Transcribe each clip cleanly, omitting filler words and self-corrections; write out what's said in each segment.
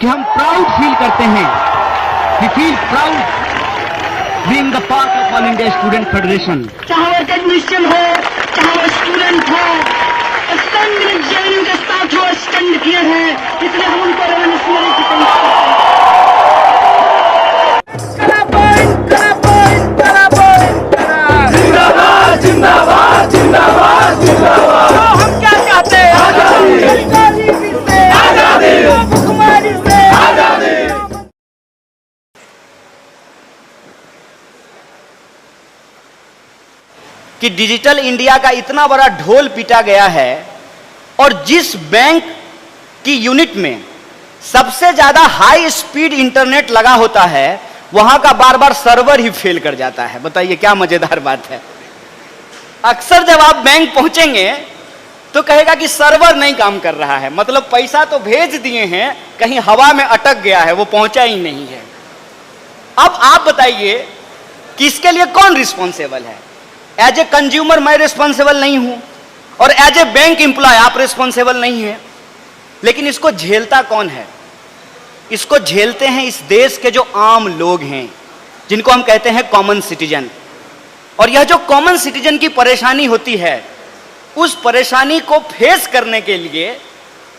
कि हम proud feel करते हैं, we feel proud being the part of All India Student Federation. चाहे वो टेक्नीशियन हो, चाहे वो स्टूडेंट हो, स्टैंड जेएनयू के साथ जो स्टैंड किए हैं, इसलिए हम उनको रेवोल्यूशनरी डिफेंस करते हैं। जिंदाबाद जिंदाबाद जिंदाबाद जिंदाबाद। तो हम क्या चाहते हैं? आजादी भुखमरी से आजादी। कि डिजिटल इंडिया का इतना बड़ा ढोल पीटा गया है और जिस बैंक की यूनिट में सबसे ज्यादा हाई स्पीड इंटरनेट लगा होता है वहां का बार बार सर्वर ही फेल कर जाता है। बताइए क्या मजेदार बात है। अक्सर जब आप बैंक पहुंचेंगे तो कहेगा कि सर्वर नहीं काम कर रहा है, मतलब पैसा तो भेज दिए हैं, कहीं हवा में अटक गया है, वो पहुंचा ही नहीं है। अब आप बताइए कि इसके लिए कौन रिस्पॉन्सिबल है? एज ए कंज्यूमर मैं रिस्पॉन्सिबल नहीं हूं और एज ए बैंक एम्प्लॉय आप रिस्पॉन्सिबल नहीं है, लेकिन इसको झेलता कौन है? इसको झेलते हैं इस देश के जो आम लोग हैं, जिनको हम कहते हैं कॉमन सिटीजन। और यह जो कॉमन सिटीजन की परेशानी होती है, उस परेशानी को फेस करने के लिए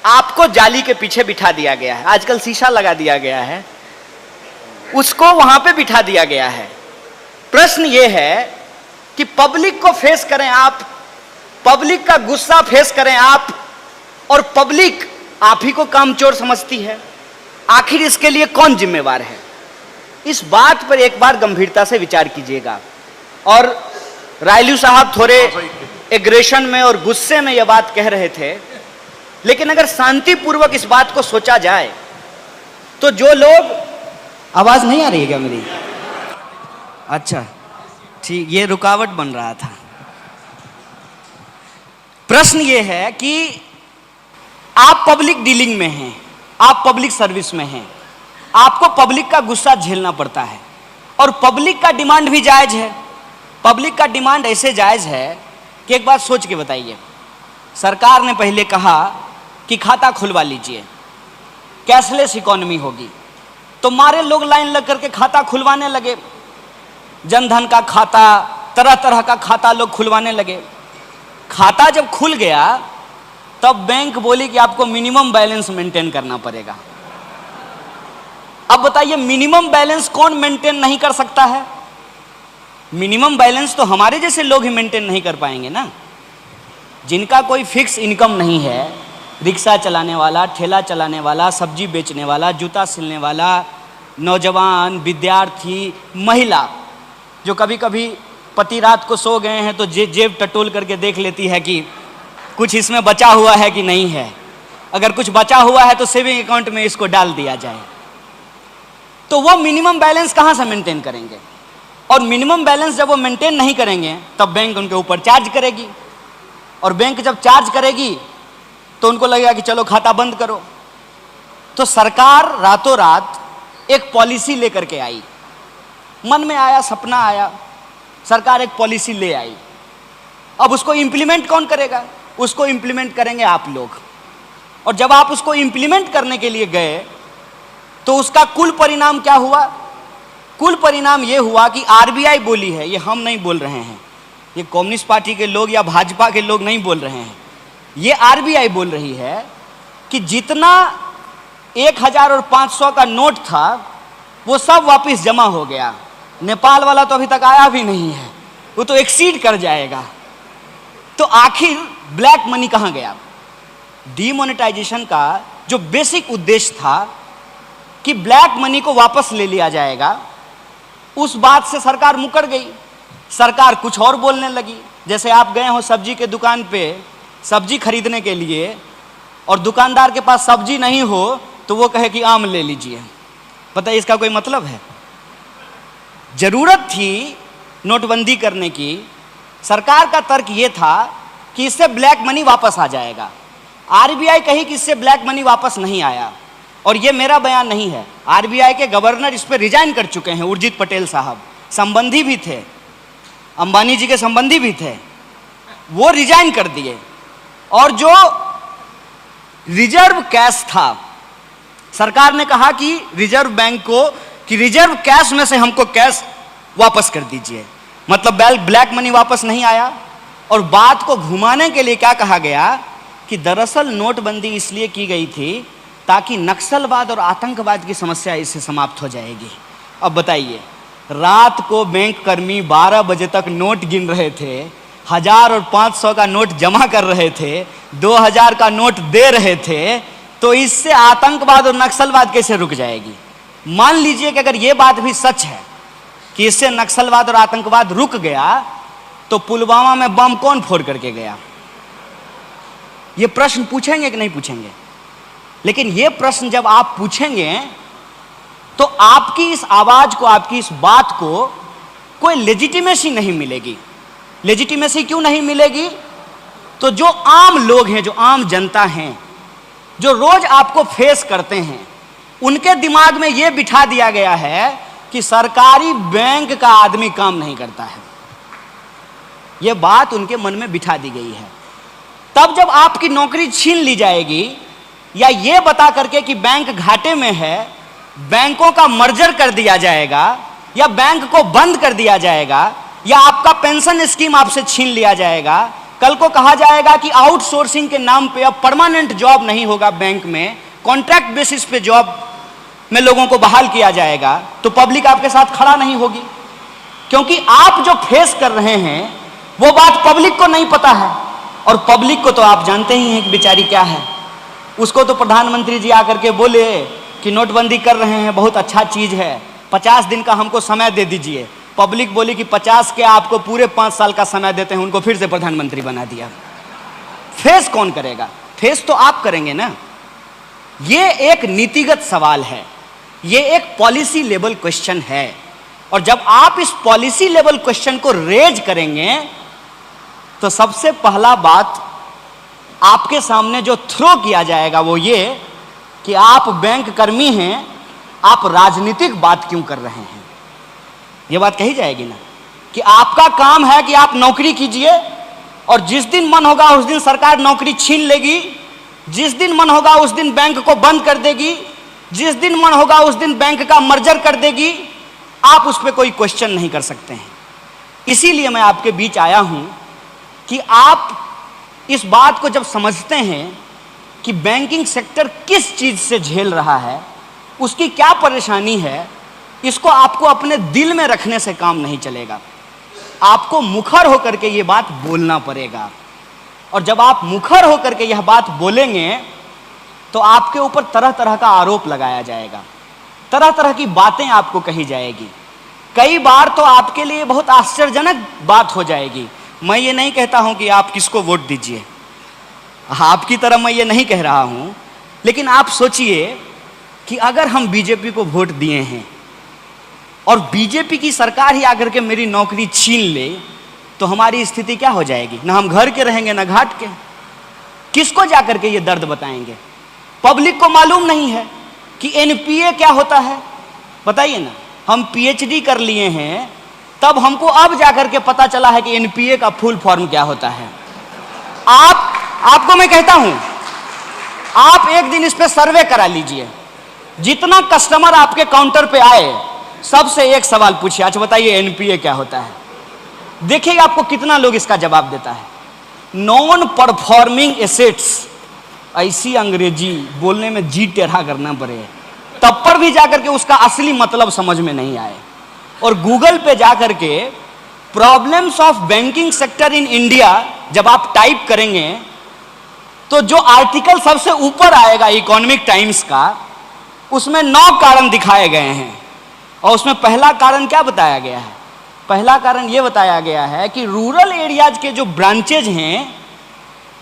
आपको जाली के पीछे बिठा दिया गया है। आजकल शीशा लगा दिया गया है, उसको वहां पे बिठा दिया गया है। प्रश्न यह है कि पब्लिक को फेस करें आप, पब्लिक का गुस्सा फेस करें आप, और पब्लिक आप ही को कामचोर समझती है। आखिर इसके लिए कौन जिम्मेवार है? इस बात पर एक बार गंभीरता से विचार कीजिएगा। और रायलू साहब थोड़े एग्रेशन में और गुस्से में यह बात कह रहे थे, लेकिन अगर शांतिपूर्वक इस बात को सोचा जाए तो जो लोग, आवाज नहीं आ रही है क्या मेरी? अच्छा ठीक, ये रुकावट बन रहा था। प्रश्न ये है कि आप पब्लिक डीलिंग में हैं, आप पब्लिक सर्विस में हैं, आपको पब्लिक का गुस्सा झेलना पड़ता है और पब्लिक का डिमांड भी जायज है। पब्लिक का डिमांड ऐसे जायज है कि एक बात सोच के बताइए, सरकार ने पहले कहा कि खाता खुलवा लीजिए, कैशलेस इकोनॉमी होगी, तो मारे लोग लाइन लग करके खाता खुलवाने लगे। जनधन का खाता, तरह तरह का खाता लोग खुलवाने लगे। खाता जब खुल गया तब बैंक बोली कि आपको मिनिमम बैलेंस मेंटेन करना पड़ेगा। अब बताइए मिनिमम बैलेंस कौन मेंटेन नहीं कर सकता है? मिनिमम बैलेंस तो हमारे जैसे लोग ही मेंटेन नहीं कर पाएंगे ना, जिनका कोई फिक्स इनकम नहीं है। रिक्शा चलाने वाला, ठेला चलाने वाला, सब्जी बेचने वाला, जूता सिलने वाला, नौजवान, विद्यार्थी, महिला, जो कभी कभी पति रात को सो गए हैं तो जेब टटोल करके देख लेती है कि कुछ इसमें बचा हुआ है कि नहीं है। अगर कुछ बचा हुआ है तो सेविंग अकाउंट में इसको डाल दिया जाए। तो वो मिनिमम बैलेंस कहाँ से मेंटेन करेंगे? और मिनिमम बैलेंस जब वो मेंटेन नहीं करेंगे तब बैंक उनके ऊपर चार्ज करेगी, और बैंक जब चार्ज करेगी तो उनको लगेगा कि चलो खाता बंद करो। तो सरकार रातों रात एक पॉलिसी लेकर के आई, मन में आया, सपना आया, सरकार एक पॉलिसी ले आई। अब उसको इंप्लीमेंट कौन करेगा? उसको इंप्लीमेंट करेंगे आप लोग। और जब आप उसको इंप्लीमेंट करने के लिए गए तो उसका कुल परिणाम क्या हुआ? कुल परिणाम यह हुआ कि आरबीआई बोली है, ये हम नहीं बोल रहे हैं, ये कम्युनिस्ट पार्टी के लोग या भाजपा के लोग नहीं बोल रहे हैं, ये आरबीआई बोल रही है कि जितना 1000 और 500 का नोट था वो सब वापस जमा हो गया। नेपाल वाला तो अभी तक आया भी नहीं है, वो तो एक्सीड कर जाएगा। तो आखिर ब्लैक मनी कहां गया? डीमोनेटाइजेशन का जो बेसिक उद्देश्य था कि ब्लैक मनी को वापस ले लिया जाएगा, उस बात से सरकार मुकर गई। सरकार कुछ और बोलने लगी। जैसे आप गए हो सब्जी के दुकान पे सब्जी खरीदने के लिए और दुकानदार के पास सब्जी नहीं हो तो वो कहे कि आम ले लीजिए। पता है इसका कोई मतलब है? जरूरत थी नोटबंदी करने की। सरकार का तर्क ये था कि इससे ब्लैक मनी वापस आ जाएगा। आरबीआई कही कि इससे ब्लैक मनी वापस नहीं आया, और ये मेरा बयान नहीं है, आरबीआई के गवर्नर इस पर रिजाइन कर चुके हैं, उर्जित पटेल साहब, संबंधी भी थे, अंबानी जी के संबंधी भी थे, वो रिजाइन कर दिए। और जो रिजर्व कैश था सरकार ने कहा कि रिजर्व बैंक को कि रिजर्व कैश में से हमको कैश वापस कर दीजिए, मतलब ब्लैक मनी वापस नहीं आया। और बात को घुमाने के लिए क्या कहा गया कि दरअसल नोटबंदी इसलिए की गई थी ताकि नक्सलवाद और आतंकवाद की समस्या इससे समाप्त हो जाएगी। अब बताइए, रात को बैंक कर्मी 12 बजे तक नोट गिन रहे थे, 1000 और 500 का नोट जमा कर रहे थे, 2000 का नोट दे रहे थे, तो इससे आतंकवाद और नक्सलवाद कैसे रुक जाएगी? मान लीजिए कि अगर ये बात भी सच है कि इससे नक्सलवाद और आतंकवाद रुक गया, तो पुलवामा में बम कौन फोड़ करके गया? ये प्रश्न पूछेंगे कि नहीं पूछेंगे? लेकिन ये प्रश्न जब आप पूछेंगे तो आपकी इस आवाज को, आपकी इस बात को कोई लेजिटिमेसी नहीं मिलेगी। लेजिटिमेसी क्यों नहीं मिलेगी? तो जो आम लोग हैं, जो आम जनता हैं, जो रोज आपको फेस करते हैं, उनके दिमाग में यह बिठा दिया गया है कि सरकारी बैंक का आदमी काम नहीं करता है। यह बात उनके मन में बिठा दी गई है। तब जब आपकी नौकरी छीन ली जाएगी, या यह बता करके कि बैंक घाटे में है, बैंकों का मर्जर कर दिया जाएगा, या बैंक को बंद कर दिया जाएगा, या आपका पेंशन स्कीम आपसे छीन लिया जाएगा, कल को कहा जाएगा कि आउटसोर्सिंग के नाम पे अब परमानेंट जॉब नहीं होगा बैंक में, कॉन्ट्रैक्ट बेसिस पे जॉब में लोगों को बहाल किया जाएगा, तो पब्लिक आपके साथ खड़ा नहीं होगी। क्योंकि आप जो फेस कर रहे हैं वो बात पब्लिक को नहीं पता है, और पब्लिक को तो आप जानते ही हैं कि बेचारी क्या है। उसको तो प्रधानमंत्री जी आकर के बोले कि नोटबंदी कर रहे हैं, बहुत अच्छा चीज है, 50 दिन का हमको समय दे दीजिए। पब्लिक बोली कि 50 के आपको पूरे 5 साल का समय देते हैं, उनको फिर से प्रधानमंत्री बना दिया। फेस कौन करेगा? फेस तो आप करेंगे ना। ये एक नीतिगत सवाल है, ये एक पॉलिसी लेवल क्वेश्चन है, और जब आप इस पॉलिसी लेवल क्वेश्चन को रेज करेंगे तो सबसे पहला बात आपके सामने जो थ्रो किया जाएगा वो ये कि आप बैंक कर्मी हैं, आप राजनीतिक बात क्यों कर रहे हैं? ये बात कही जाएगी ना कि आपका काम है कि आप नौकरी कीजिए, और जिस दिन मन होगा उस दिन सरकार नौकरी छीन लेगी, जिस दिन मन होगा उस दिन बैंक को बंद कर देगी, जिस दिन मन होगा उस दिन बैंक का मर्जर कर देगी। आप उस पर कोई क्वेश्चन नहीं कर सकते हैं। इसीलिए मैं आपके बीच आया हूं कि आप इस बात को जब समझते हैं कि बैंकिंग सेक्टर किस चीज से झेल रहा है, उसकी क्या परेशानी है, इसको आपको अपने दिल में रखने से काम नहीं चलेगा। आपको मुखर होकर के ये बात बोलना पड़ेगा, और जब आप मुखर होकर के यह बात बोलेंगे तो आपके ऊपर तरह तरह का आरोप लगाया जाएगा, तरह तरह की बातें आपको कही जाएगी। कई बार तो आपके लिए बहुत आश्चर्यजनक बात हो जाएगी। मैं ये नहीं कहता हूं कि आप किसको वोट दीजिए, आपकी तरह मैं ये नहीं कह रहा हूं, लेकिन आप सोचिए कि अगर हम बीजेपी को वोट दिए हैं और बीजेपी की सरकार ही आकर के मेरी नौकरी छीन ले, तो हमारी स्थिति क्या हो जाएगी? ना हम घर के रहेंगे ना घाट के। किसको जाकर के ये दर्द बताएंगे? पब्लिक को मालूम नहीं है कि एनपीए क्या होता है। बताइए ना, हम पीएचडी कर लिए हैं, तब हमको अब जाकर के पता चला है कि एनपीए का फुल फॉर्म क्या होता है। आपको मैं कहता हूं, आप एक दिन इस पे सर्वे करा लीजिए। जितना कस्टमर आपके काउंटर पे आए, सबसे एक सवाल पूछिए, अच्छा बताइए एनपीए क्या होता है। देखिए आपको कितना लोग इसका जवाब देता है। नॉन परफॉर्मिंग एसेट्स, ऐसी अंग्रेजी बोलने में जी टेढ़ा करना पड़े, तब पर भी जाकर के उसका असली मतलब समझ में नहीं आए। और गूगल पे जाकर के problems of banking sector in India जब आप टाइप करेंगे तो जो आर्टिकल सबसे ऊपर आएगा इकोनॉमिक टाइम्स का, उसमें 9 कारण दिखाए गए हैं, और उसमें पहला कारण क्या बताया गया है? पहला कारण यह बताया गया है कि रूरल एरियाज के जो ब्रांचेज हैं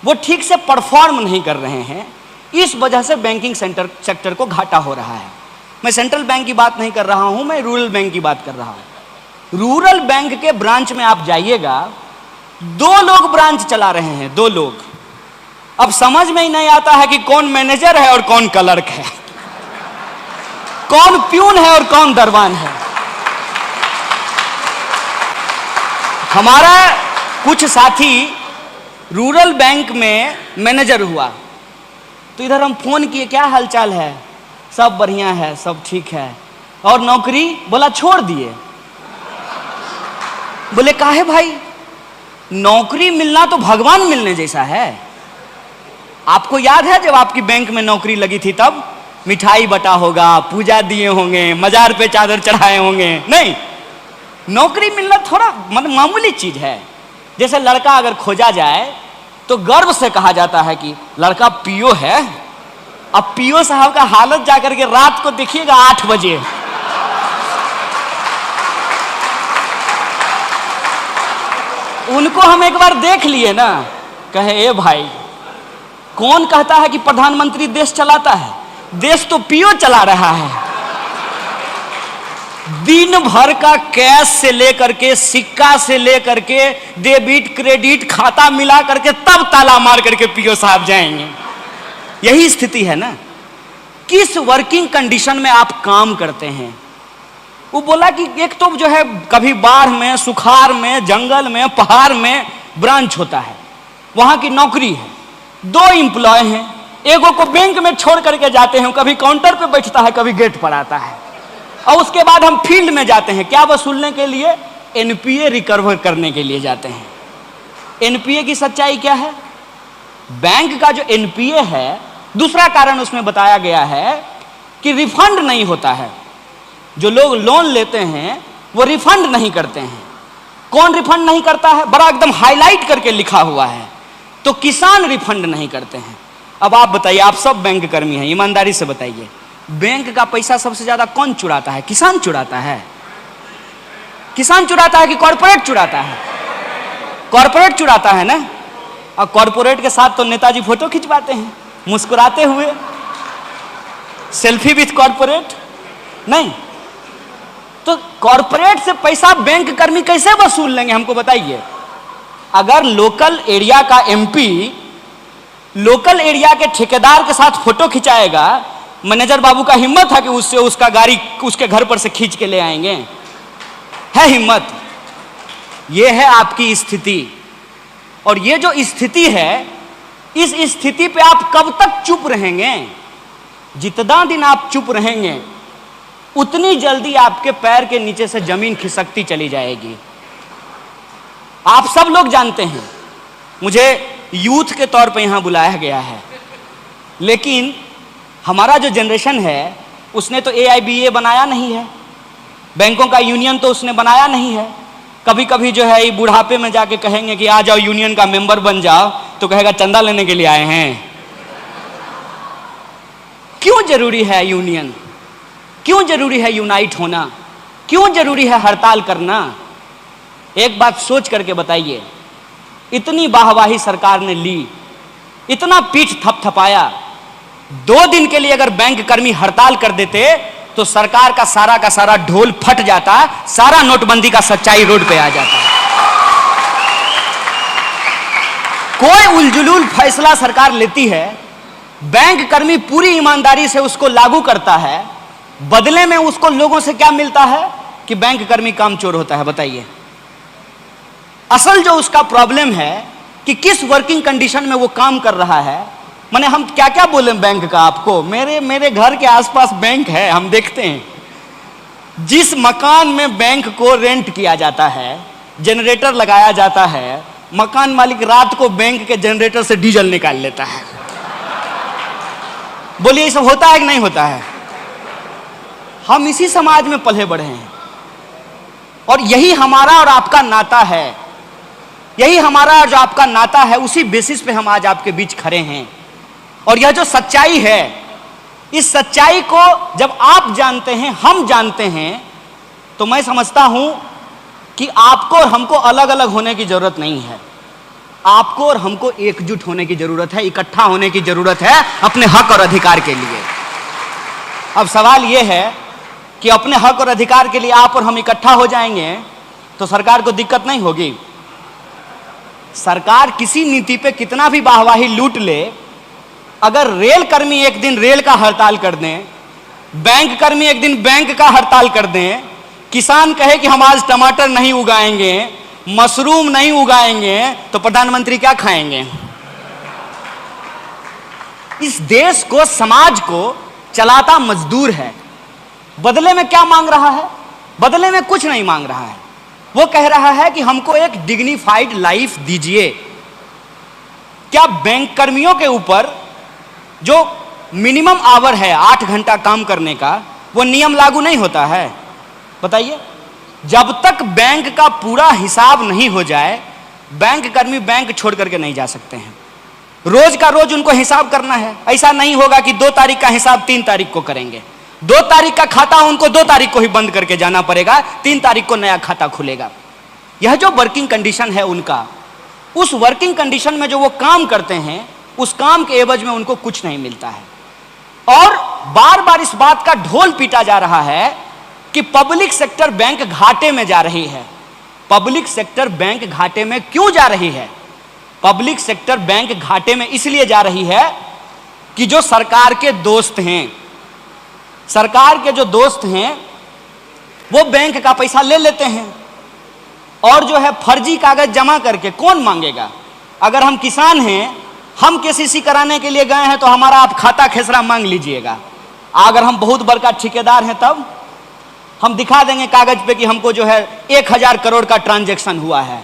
वो ठीक से परफॉर्म नहीं कर रहे हैं, इस वजह से बैंकिंग सेक्टर को घाटा हो रहा है। मैं सेंट्रल बैंक की बात नहीं कर रहा हूं, मैं रूरल बैंक की बात कर रहा हूं। रूरल बैंक के ब्रांच में आप जाइएगा, 2 लोग ब्रांच चला रहे हैं, 2 लोग। अब समझ में ही नहीं आता है कि कौन मैनेजर है और कौन क्लर्क है, कौन प्यून है और कौन दरबान है। हमारा कुछ साथी रूरल बैंक में मैनेजर हुआ, तो इधर हम फोन किए, क्या हालचाल है? सब बढ़िया है, सब ठीक है। और नौकरी? बोला छोड़ दिए। बोले काहे भाई? नौकरी मिलना तो भगवान मिलने जैसा है। आपको याद है जब आपकी बैंक में नौकरी लगी थी तब मिठाई बटा होगा, पूजा दिए होंगे, मजार पे चादर चढ़ाए होंगे? नहीं, नौकरी मिलना थोड़ा मामूली चीज है। जैसे लड़का अगर खोजा जाए तो गर्व से कहा जाता है कि लड़का पीओ है। अब पीओ साहब का हालत जाकर के रात को देखिएगा 8 बजे। उनको हम एक बार देख लिए ना, कहे ए भाई, कौन कहता है कि प्रधानमंत्री देश चलाता है? देश तो पीओ चला रहा है। दिन भर का कैश से लेकर के, सिक्का से लेकर के, डेबिट क्रेडिट खाता मिला करके तब ताला मार करके पीओ साहब जाएंगे। यही स्थिति है ना। किस वर्किंग कंडीशन में आप काम करते हैं? वो बोला कि एक तो जो है कभी बाढ़ में, सुखाड़ में, जंगल में, पहाड़ में ब्रांच होता है, वहां की नौकरी है। 2 एम्प्लॉय हैं, एगो को बैंक में छोड़ करके जाते हैं, कभी काउंटर पे बैठता है, कभी गेट पर आता है। और उसके बाद हम फील्ड में जाते हैं, क्या वसूलने के लिए? एनपीए रिकवर करने के लिए जाते हैं। एनपीए की सच्चाई क्या है? बैंक का जो एनपीए है, दूसरा कारण उसमें बताया गया है कि रिफंड नहीं होता है। जो लोग लोन लेते हैं वो रिफंड नहीं करते हैं। कौन रिफंड नहीं करता है? बड़ा एकदम हाईलाइट करके लिखा हुआ है। तो किसान रिफंड नहीं करते हैं। अब आप बताइए, आप सब बैंक कर्मी हैं, ईमानदारी से बताइए, बैंक का पैसा सबसे ज्यादा कौन चुराता है? किसान चुराता है? किसान चुराता है कि कॉर्पोरेट चुराता है? कॉर्पोरेट चुराता है ना। और कॉर्पोरेट के साथ तो नेताजी फोटो खिंचवाते हैं मुस्कुराते हुए, सेल्फी विथ कॉर्पोरेट। नहीं, तो कॉर्पोरेट से पैसा बैंक कर्मी कैसे वसूल लेंगे? हमको बताइए। अगर लोकल एरिया का एमपी लोकल एरिया के ठेकेदार के साथ फोटो खिंचाएगा, मैनेजर बाबू का हिम्मत है कि उससे उसका गाड़ी उसके घर पर से खींच के ले आएंगे? है हिम्मत? ये है आपकी स्थिति। और ये जो स्थिति है, इस स्थिति पे आप कब तक चुप रहेंगे? जितना दिन आप चुप रहेंगे उतनी जल्दी आपके पैर के नीचे से जमीन खिसकती चली जाएगी। आप सब लोग जानते हैं, मुझे यूथ के तौर पे यहां बुलाया गया है, लेकिन हमारा जो जनरेशन है उसने तो AIBA बनाया नहीं है, बैंकों का यूनियन तो उसने बनाया नहीं है। कभी कभी जो है बुढ़ापे में जाके कहेंगे कि आ जाओ यूनियन का मेंबर बन जाओ, तो कहेगा चंदा लेने के लिए आए हैं। क्यों जरूरी है यूनियन? क्यों जरूरी है यूनाइट होना? क्यों जरूरी है हड़ताल करना? एक बात सोच करके बताइए। इतनी वाहवाही सरकार ने ली, इतना पीठ थपथपाया, 2 दिन के लिए अगर बैंक कर्मी हड़ताल कर देते तो सरकार का सारा ढोल फट जाता, सारा नोटबंदी का सच्चाई रोड पे आ जाता। कोई उलझुलूल फैसला सरकार लेती है, बैंक कर्मी पूरी ईमानदारी से उसको लागू करता है, बदले में उसको लोगों से क्या मिलता है? कि बैंक कर्मी कामचोर होता है। बताइए, असल जो उसका प्रॉब्लम है कि किस वर्किंग कंडीशन में वो काम कर रहा है। माने हम क्या क्या बोले बैंक का आपको? मेरे घर के आसपास बैंक है, हम देखते हैं। जिस मकान में बैंक को रेंट किया जाता है, जनरेटर लगाया जाता है, मकान मालिक रात को बैंक के जनरेटर से डीजल निकाल लेता है। बोलिए, ये सब होता है कि नहीं होता है? हम इसी समाज में पले बढ़े हैं और यही हमारा और आपका नाता है। यही हमारा और जो आपका नाता है, उसी बेसिस पे हम आज आपके बीच खड़े हैं। और यह जो सच्चाई है, इस सच्चाई को जब आप जानते हैं, हम जानते हैं, तो मैं समझता हूं कि आपको और हमको अलग अलग होने की जरूरत नहीं है। आपको और हमको एकजुट होने की जरूरत है, इकट्ठा होने की जरूरत है अपने हक और अधिकार के लिए। अब सवाल यह है कि अपने हक और अधिकार के लिए आप और हम इकट्ठा हो जाएंगे तो सरकार को दिक्कत नहीं होगी। सरकार किसी नीति पे कितना भी वाहवाही लूट ले, अगर रेल कर्मी एक दिन रेल का हड़ताल कर दें, बैंक कर्मी एक दिन बैंक का हड़ताल कर दें, किसान कहे कि हम आज टमाटर नहीं उगाएंगे, मशरूम नहीं उगाएंगे, तो प्रधानमंत्री क्या खाएंगे? इस देश को, समाज को चलाता मजदूर है। बदले में क्या मांग रहा है? बदले में कुछ नहीं मांग रहा है। वो कह रहा है कि हमको एक डिग्निफाइड लाइफ दीजिए। क्या बैंक कर्मियों के ऊपर जो मिनिमम आवर है 8 घंटा काम करने का, वो नियम लागू नहीं होता है? बताइए। जब तक बैंक का पूरा हिसाब नहीं हो जाए, बैंक कर्मी बैंक छोड़ करके नहीं जा सकते हैं। रोज का रोज उनको हिसाब करना है। ऐसा नहीं होगा कि 2 तारीख का हिसाब 3 तारीख को करेंगे। 2 तारीख का खाता उनको 2 तारीख को ही बंद करके जाना पड़ेगा, 3 तारीख को नया खाता खुलेगा। यह जो वर्किंग कंडीशन है उनका, उस वर्किंग कंडीशन में जो वो काम करते हैं, उस काम के एवज में उनको कुछ नहीं मिलता है। और बार बार इस बात का ढोल पीटा जा रहा है कि पब्लिक सेक्टर बैंक घाटे में जा रही है। पब्लिक सेक्टर बैंक घाटे में क्यों जा रही है? पब्लिक सेक्टर बैंक घाटे में इसलिए जा रही है कि जो सरकार के दोस्त हैं, सरकार के जो दोस्त हैं, वो बैंक का पैसा ले लेते हैं और जो है फर्जी कागज जमा करके कौन मांगेगा? अगर हम किसान हैं, हम केसीसी कराने के लिए गए हैं तो हमारा आप खाता खेसरा मांग लीजिएगा। अगर हम बहुत बड़का ठेकेदार हैं तब हम दिखा देंगे कागज पे कि हमको जो है 1000 करोड़ का ट्रांजैक्शन हुआ है।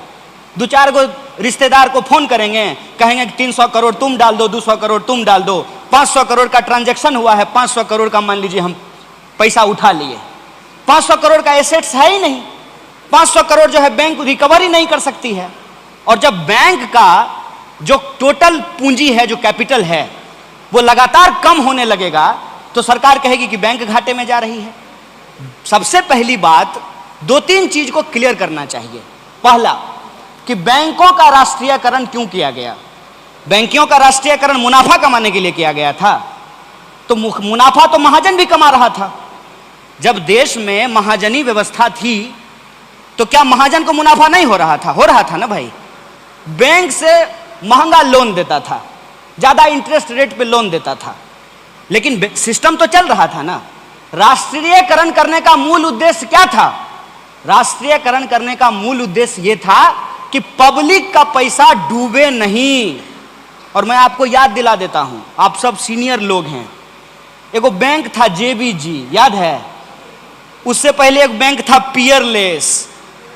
2-4 गो रिश्तेदार को फोन करेंगे, कहेंगे कि 300 करोड़ तुम डाल दो, 200 करोड़ तुम डाल दो, 500 करोड़ का ट्रांजैक्शन हुआ है, 500 करोड़ का मान लीजिए हम पैसा उठा लिए। 500 करोड़ का एसेट्स है ही नहीं, 500 करोड़ जो है बैंक रिकवरी नहीं कर सकती है। और जब बैंक का जो टोटल पूंजी है, जो कैपिटल है, वो लगातार कम होने लगेगा तो सरकार कहेगी कि बैंक घाटे में जा रही है। सबसे पहली बात 2-3 चीज को क्लियर करना चाहिए। पहला कि बैंकों का राष्ट्रीयकरण क्यों किया गया? बैंकों का राष्ट्रीयकरण मुनाफा कमाने के लिए किया गया था। तो मुनाफा तो महाजन भी कमा रहा था। जब देश में महाजनी व्यवस्था थी तो क्या महाजन को मुनाफा नहीं हो रहा था? हो रहा था ना भाई। बैंक से महंगा लोन देता था, ज्यादा इंटरेस्ट रेट पे लोन देता था, लेकिन सिस्टम तो चल रहा था ना। राष्ट्रीयकरण करने का मूल उद्देश्य क्या था? राष्ट्रीयकरण करने का मूल उद्देश्य यह था कि पब्लिक का पैसा डूबे नहीं। और मैं आपको याद दिला देता हूं, आप सब सीनियर लोग हैं, एगो बैंक था JBG, याद है? उससे पहले एक बैंक था पियरलेस,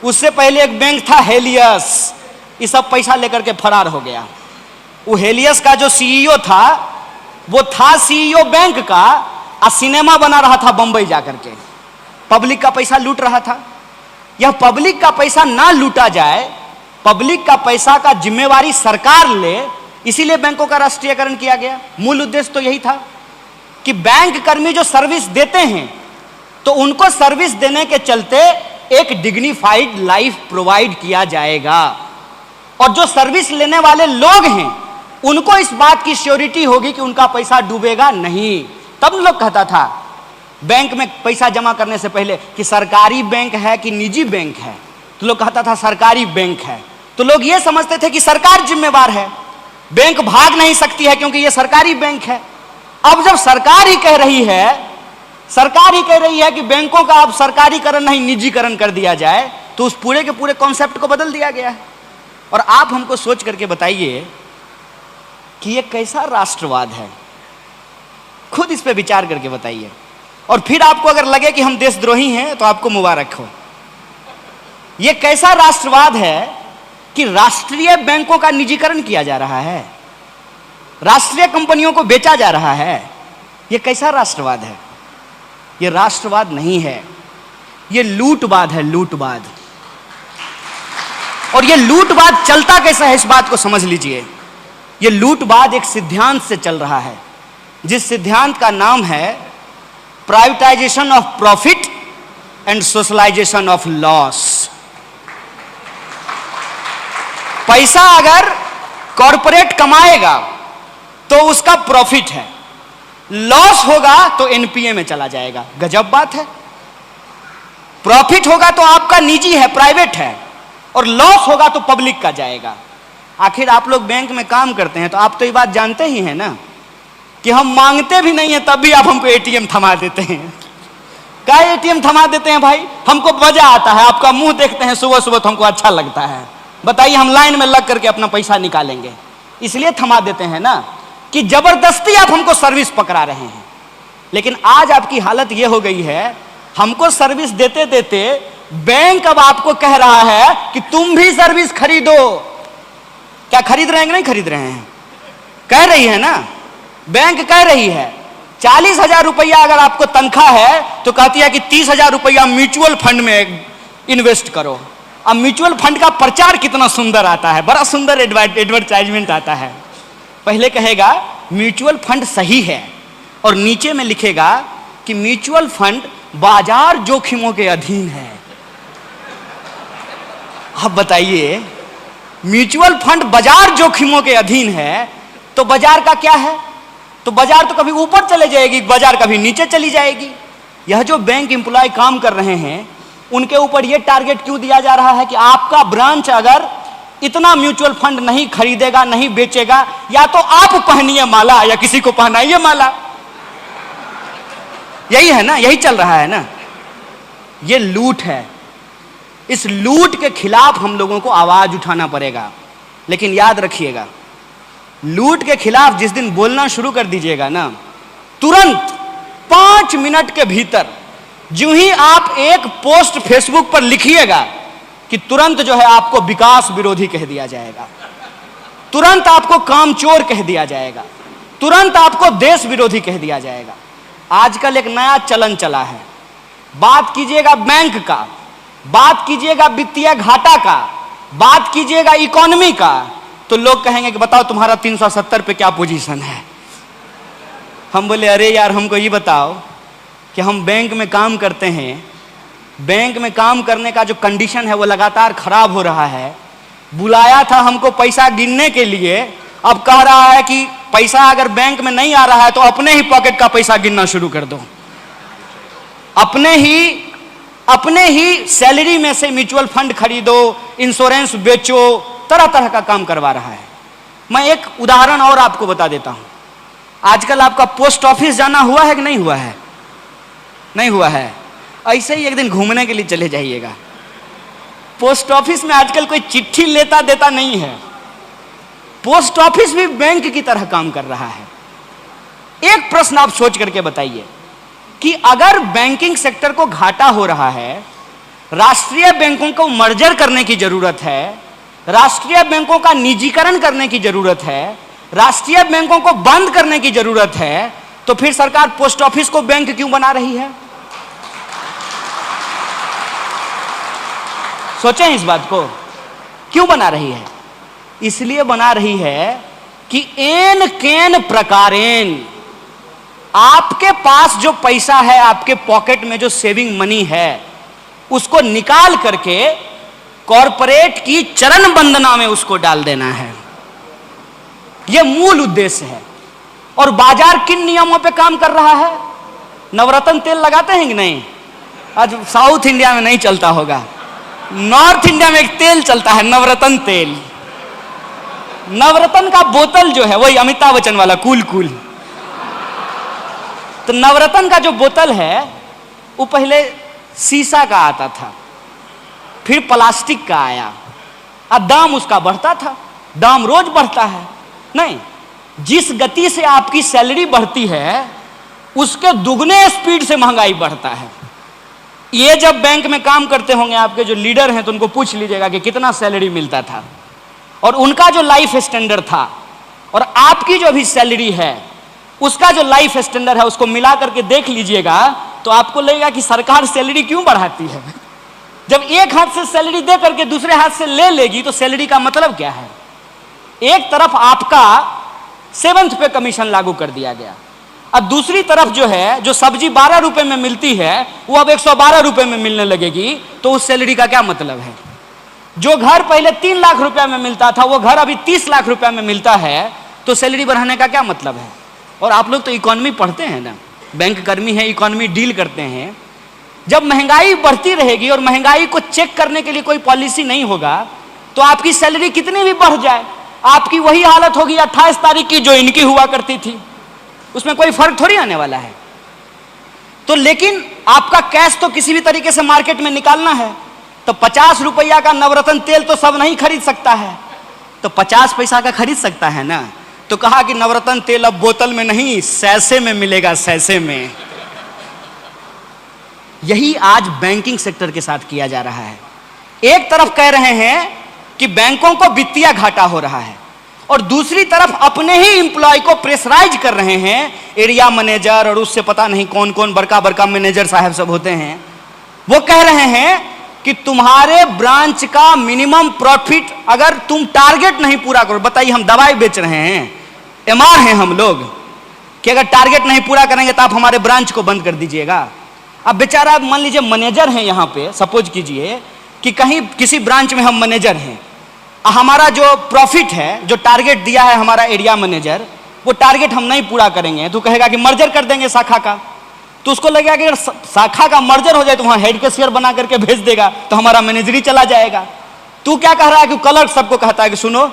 उससे पहले एक बैंक था हेलियस। ये सब पैसा लेकर के फरार हो गया। वो हेलियस का जो CEO था, वो था CEO बैंक का, और सिनेमा बना रहा था बंबई जाकर के, पब्लिक का पैसा लूट रहा था। यह पब्लिक का पैसा ना लूटा जाए, पब्लिक का पैसा का जिम्मेवारी सरकार ले, इसीलिए बैंकों का राष्ट्रीयकरण किया गया। मूल उद्देश्य तो यही था कि बैंक कर्मी जो सर्विस देते हैं तो उनको सर्विस देने के चलते एक डिग्निफाइड लाइफ प्रोवाइड किया जाएगा, और जो सर्विस लेने वाले लोग हैं उनको इस बात की श्योरिटी होगी कि उनका पैसा डूबेगा नहीं। तब लोग कहता था बैंक में पैसा जमा करने से पहले कि सरकारी बैंक है कि निजी बैंक है, तो लोग कहता था सरकारी बैंक है। तो लोग ये समझते थे कि सरकार जिम्मेवार है, बैंक भाग नहीं सकती है क्योंकि ये सरकारी बैंक है। अब जब सरकार ही कह रही है कि बैंकों का अब सरकारीकरण नहीं निजीकरण कर दिया जाए, तो उस पूरे के पूरे कॉन्सेप्ट को बदल दिया गया है। और आप हमको सोच करके बताइए कि ये कैसा राष्ट्रवाद है? खुद इस पे विचार करके बताइए। और फिर आपको अगर लगे कि हम देशद्रोही हैं तो आपको मुबारक हो। ये कैसा राष्ट्रवाद है कि राष्ट्रीय बैंकों का निजीकरण किया जा रहा है, राष्ट्रीय कंपनियों को बेचा जा रहा है। ये कैसा राष्ट्रवाद है? ये राष्ट्रवाद नहीं है, ये लूटवाद है, लूटवाद। और ये लूटवाद चलता कैसा है, इस बात को समझ लीजिए। ये लूटवाद एक सिद्धांत से चल रहा है, जिस सिद्धांत का नाम है privatisation of profit and socialisation of loss. पैसा अगर कॉरपोरेट कमाएगा तो उसका प्रॉफिट है, लॉस होगा तो एनपीए में चला जाएगा। गजब बात है। प्रॉफिट होगा तो आपका निजी है, प्राइवेट है, और लॉस होगा तो पब्लिक का जाएगा। आखिर आप लोग बैंक में काम करते हैं तो आप तो ये बात जानते ही हैं ना कि हम मांगते भी नहीं है तब भी आप हमको एटीएम थमा देते हैं। क्या एटीएम थमा देते हैं भाई? हमको मजा आता है, आपका मुंह देखते हैं सुबह सुबह तो हमको अच्छा लगता है। बताइए, हम लाइन में लग करके अपना पैसा निकालेंगे, इसलिए थमा देते हैं ना कि जबरदस्ती आप हमको सर्विस पकड़ा रहे हैं। लेकिन आज आपकी हालत यह हो गई है, हमको सर्विस देते देते बैंक अब आपको कह रहा है कि तुम भी सर्विस खरीदो। क्या खरीद रहे हैं कि नहीं खरीद रहे हैं? कह रही है ना, बैंक कह रही है 40,000 रुपया अगर आपको तनख्वाह है तो कहती है कि 30,000 रुपया म्यूचुअल फंड में इन्वेस्ट करो। अब म्यूचुअल फंड का प्रचार कितना सुंदर आता है, बड़ा सुंदर एडवर्टाइजमेंट आता है। पहले कहेगा म्यूचुअल फंड सही है और नीचे में लिखेगा कि म्यूचुअल फंड बाजार जोखिमों के अधीन है। अब बताइए, म्यूचुअल फंड बाजार जोखिमों के अधीन है तो बाजार का क्या है? तो बाजार तो कभी ऊपर चले जाएगी, बाजार कभी नीचे चली जाएगी। यह जो बैंक एम्प्लॉय काम कर रहे हैं उनके ऊपर यह टारगेट क्यों दिया जा रहा है कि आपका ब्रांच अगर इतना म्यूचुअल फंड नहीं खरीदेगा, नहीं बेचेगा, या तो आप पहनिए माला या किसी को पहनाइए माला। यही है ना, यही चल रहा है ना। यह लूट है। इस लूट के खिलाफ हम लोगों को आवाज उठाना पड़ेगा। लेकिन याद रखिएगा, लूट के खिलाफ जिस दिन बोलना शुरू कर दीजिएगा ना, तुरंत 5 मिनट के भीतर जो ही आप एक पोस्ट फेसबुक पर लिखिएगा कि तुरंत जो है आपको विकास विरोधी कह दिया जाएगा, तुरंत आपको कामचोर कह दिया जाएगा, तुरंत आपको देश विरोधी कह दिया जाएगा। आजकल एक नया चलन चला है, बात कीजिएगा बैंक का, बात कीजिएगा वित्तीय घाटा का, बात कीजिएगा इकोनॉमी का, तो लोग कहेंगे कि बताओ तुम्हारा 370 पे क्या पोजीशन है। हम बोले अरे यार हमको ये बताओ कि हम बैंक में काम करते हैं, बैंक में काम करने का जो कंडीशन है वो लगातार खराब हो रहा है। बुलाया था हमको पैसा गिनने के लिए, अब कह रहा है कि पैसा अगर बैंक में नहीं आ रहा है तो अपने ही पॉकेट का पैसा गिनना शुरू कर दो। अपने ही सैलरी में से म्यूचुअल फंड खरीदो, इंश्योरेंस बेचो, तरह तरह का काम करवा रहा है। मैं एक उदाहरण और आपको बता देता हूं। आजकल आपका पोस्ट ऑफिस जाना हुआ है कि नहीं हुआ है? नहीं हुआ है? ऐसे ही एक दिन घूमने के लिए चले जाइएगा। पोस्ट ऑफिस में आजकल कोई चिट्ठी लेता देता नहीं है। पोस्ट ऑफिस भी बैंक की तरह काम कर रहा है। एक प्रश्न आप सोच करके बताइए कि अगर बैंकिंग सेक्टर को घाटा हो रहा है, राष्ट्रीय बैंकों को मर्जर करने की जरूरत है, राष्ट्रीय बैंकों का निजीकरण करने की जरूरत है, राष्ट्रीय बैंकों को बंद करने की जरूरत है, तो फिर सरकार पोस्ट ऑफिस को बैंक क्यों बना रही है? सोचें इस बात को, क्यों बना रही है? इसलिए बना रही है कि एन केन प्रकारेण आपके पास जो पैसा है, आपके पॉकेट में जो सेविंग मनी है, उसको निकाल करके कॉरपोरेट की चरण वंदना में उसको डाल देना है। यह मूल उद्देश्य है। और बाजार किन नियमों पे काम कर रहा है? नवरत्न तेल लगाते हैं कि नहीं? आज साउथ इंडिया में नहीं चलता होगा, नॉर्थ इंडिया में एक तेल चलता है नवरत्न तेल। नवरत्न का बोतल जो है वही अमिताभ बच्चन वाला कूल कूल। तो नवरत्न का जो बोतल है वो पहले शीशा का आता था, फिर प्लास्टिक का आया, अब दाम उसका बढ़ता था। दाम रोज बढ़ता है नहीं, जिस गति से आपकी सैलरी बढ़ती है उसके दुगने स्पीड से महंगाई बढ़ता है। ये जब बैंक में काम करते होंगे आपके जो लीडर हैं तो उनको पूछ लीजिएगा कि कितना सैलरी मिलता था और उनका जो लाइफ स्टैंडर्ड था और आपकी जो अभी सैलरी है उसका जो लाइफ स्टैंडर्ड है उसको मिला करके देख लीजिएगा तो आपको लगेगा कि सरकार सैलरी क्यों बढ़ाती है। जब एक हाथ से सैलरी दे करके दूसरे हाथ से ले लेगी तो सैलरी का मतलब क्या है? एक तरफ आपका 7th पे कमीशन लागू कर दिया गया, अब दूसरी तरफ जो है जो सब्जी 12 रुपए में मिलती है वो अब 112 रुपए में मिलने लगेगी, तो उस सैलरी का क्या मतलब है? जो घर पहले 3 लाख रुपया में मिलता था वो घर अभी 30 लाख रुपया में मिलता है, तो सैलरी बढ़ाने का क्या मतलब है? और आप लोग तो इकोनॉमी पढ़ते हैं ना, बैंक कर्मी है, इकोनॉमी डील करते हैं। जब महंगाई बढ़ती रहेगी और महंगाई को चेक करने के लिए कोई पॉलिसी नहीं होगा तो आपकी सैलरी कितनी भी बढ़ जाए आपकी वही हालत होगी 28 तारीख की जो इनकी हुआ करती थी, उसमें कोई फर्क थोड़ी आने वाला है। तो लेकिन आपका कैश तो किसी भी तरीके से मार्केट में निकालना है, तो 50 रुपया का नवरत्न तेल तो सब नहीं खरीद सकता है, तो 50 पैसा का खरीद सकता है ना। तो कहा कि नवरत्न तेल अब बोतल में नहीं सैसे में मिलेगा, सैसे में। यही आज बैंकिंग सेक्टर के साथ किया जा रहा है। एक तरफ कह रहे हैं कि बैंकों को वित्तीय घाटा हो रहा है और दूसरी तरफ अपने ही एम्प्लॉय को प्रेशराइज कर रहे हैं, एरिया मैनेजर और उससे पता नहीं कौन कौन बड़का बड़का मैनेजर साहब सब होते हैं। वो कह रहे हैं कि तुम्हारे ब्रांच का मिनिमम प्रॉफिट अगर तुम टारगेट नहीं पूरा करो, बताइए हम दवाई बेच रहे हैं, एमआर हैं हम लोग, कि अगर टारगेट नहीं पूरा करेंगे तो आप हमारे ब्रांच को बंद कर दीजिएगा। अब बेचारा मान लीजिए मैनेजर हैं यहाँ पे, सपोज कीजिए कि कहीं किसी ब्रांच में हम मैनेजर हैं, हमारा जो प्रॉफिट है, जो टारगेट दिया है हमारा एरिया मैनेजर, वो टारगेट हम नहीं पूरा करेंगे तो कहेगा कि मर्जर कर देंगे शाखा का। तो उसको लगेगा कि अगर शाखा का मर्जर हो जाए तो वहां हेड के शेयर बना करके भेज देगा तो हमारा मैनेजर ही चला जाएगा। तू क्या कह रहा है कि क्लर्क सबको कहता है कि सुनो,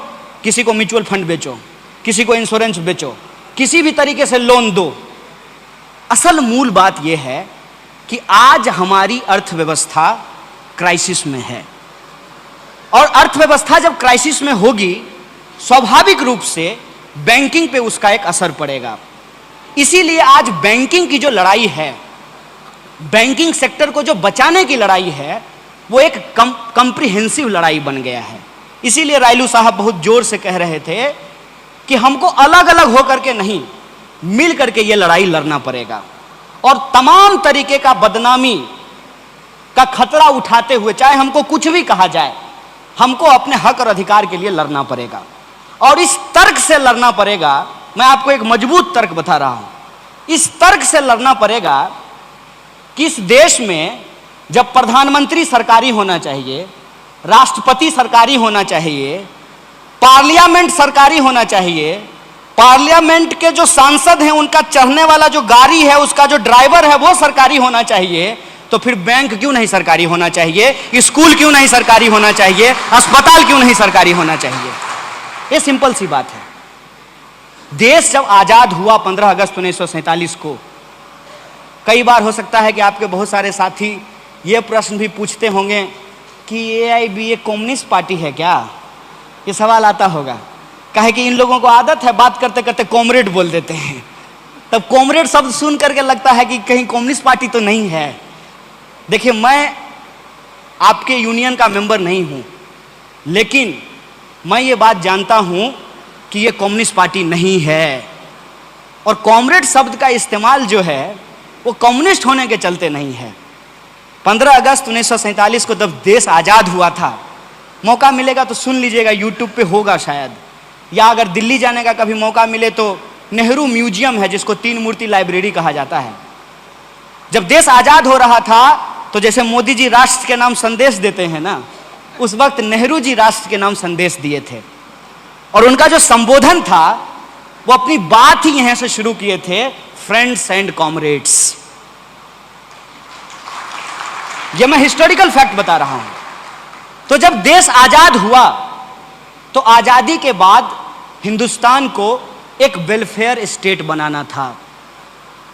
किसी को म्यूचुअल फंड बेचो, किसी को इंश्योरेंस बेचो, किसी भी तरीके से लोन दो। असल मूल बात यह है कि आज हमारी अर्थव्यवस्था क्राइसिस में है और अर्थव्यवस्था जब क्राइसिस में होगी स्वाभाविक रूप से बैंकिंग पे उसका एक असर पड़ेगा। इसीलिए आज बैंकिंग की जो लड़ाई है, बैंकिंग सेक्टर को जो बचाने की लड़ाई है, वो एक कंप्रिहेंसिव लड़ाई बन गया है। इसीलिए रायलू साहब बहुत जोर से कह रहे थे कि हमको अलग अलग होकर के नहीं, मिल करके ये लड़ाई लड़ना पड़ेगा और तमाम तरीके का बदनामी का खतरा उठाते हुए, चाहे हमको कुछ भी कहा जाए, हमको अपने हक और अधिकार के लिए लड़ना पड़ेगा। और इस तर्क से लड़ना पड़ेगा। मैं आपको एक मजबूत तर्क बता रहा हूं। इस तर्क से लड़ना पड़ेगा कि इस देश में जब प्रधानमंत्री सरकारी होना चाहिए, राष्ट्रपति सरकारी होना चाहिए, पार्लियामेंट सरकारी होना चाहिए, पार्लियामेंट के जो सांसद हैं उनका चढ़ने वाला जो गाड़ी है, उसका जो ड्राइवर है वो सरकारी होना चाहिए, तो फिर बैंक क्यों नहीं सरकारी होना चाहिए, स्कूल क्यों नहीं सरकारी होना चाहिए, अस्पताल क्यों नहीं सरकारी होना चाहिए? ये सिंपल सी बात है। देश जब आजाद हुआ 15 अगस्त 1947 को, कई बार हो सकता है कि आपके बहुत सारे साथी ये प्रश्न भी पूछते होंगे कि AIB कम्युनिस्ट पार्टी है क्या? ये सवाल आता होगा। कहे कि इन लोगों को आदत है बात करते करते कॉमरेड बोल देते हैं, तब कॉमरेड शब्द सुन करके लगता है कि कहीं कम्युनिस्ट पार्टी तो नहीं है। देखिए, मैं आपके यूनियन का मेंबर नहीं हूं, लेकिन मैं ये बात जानता हूं कि ये कम्युनिस्ट पार्टी नहीं है। और कॉमरेड शब्द का इस्तेमाल जो है वो कम्युनिस्ट होने के चलते नहीं है। 15 अगस्त 1947 को जब देश आज़ाद हुआ था, मौका मिलेगा तो सुन लीजिएगा, यूट्यूब पे होगा शायद, या अगर दिल्ली जाने का कभी मौका मिले तो नेहरू म्यूजियम है जिसको 3 मूर्ति लाइब्रेरी कहा जाता है। जब देश आज़ाद हो रहा था तो जैसे मोदी जी राष्ट्र के नाम संदेश देते हैं ना, उस वक्त नेहरू जी राष्ट्र के नाम संदेश दिए थे और उनका जो संबोधन था वो अपनी बात ही यहां से शुरू किए थे, फ्रेंड्स एंड कॉमरेड्स। ये मैं हिस्टोरिकल फैक्ट बता रहा हूं। तो जब देश आजाद हुआ तो आजादी के बाद हिंदुस्तान को एक वेलफेयर स्टेट बनाना था